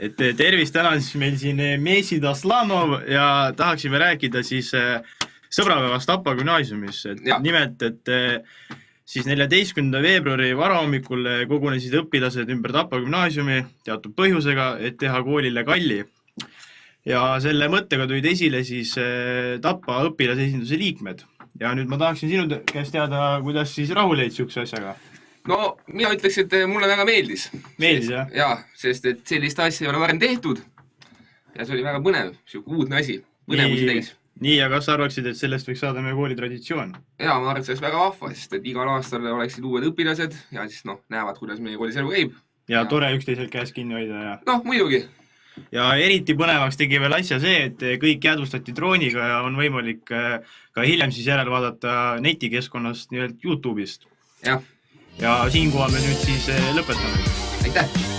Tervist, täna siis meil siin Meesid Aslanov ja tahaksime rääkida siis sõbrapäevast Tapa gümnaasiumis. Nimelt, siis 14. veebruari varahommikul kogunesid õpilased ümber Tapa gümnaasiumi teatud põhjusega, et teha koolile kalli. Ja selle mõttega tulid esile siis Tapa õpilasesinduse liikmed. Ja nüüd ma tahaksin sinu käest teada, kuidas siis rahul jäid sihukese asjaga? No, mina ütleks, et mulle väga meeldis. Meeldis, jah? Jaa, sest et sellist asja ei ole varem tehtud. Ja see oli väga põnev, sihuke uudne asi. Põnevusi täis. Nii, ja kas sa arvaksid, et sellest võiks saada meie kooli traditsioon? Jaa, ma arvan, et see oleks väga vahva, sest et igal aastal oleksid uued õpilased ja siis näevad, kuidas meie koolis elu käib. Ja tore üksteiselt käest kinni hoida. Ja... No, muidugi. Ja eriti põnevaks tegi veel asja see, et kõik jäädvustati drooniga ja on võimalik ka hiljem siis järel vaadata netikeskkonnast YouTube'ist. Jah. Ja siinkohal me nüüd siis lõpetame. Aitäh!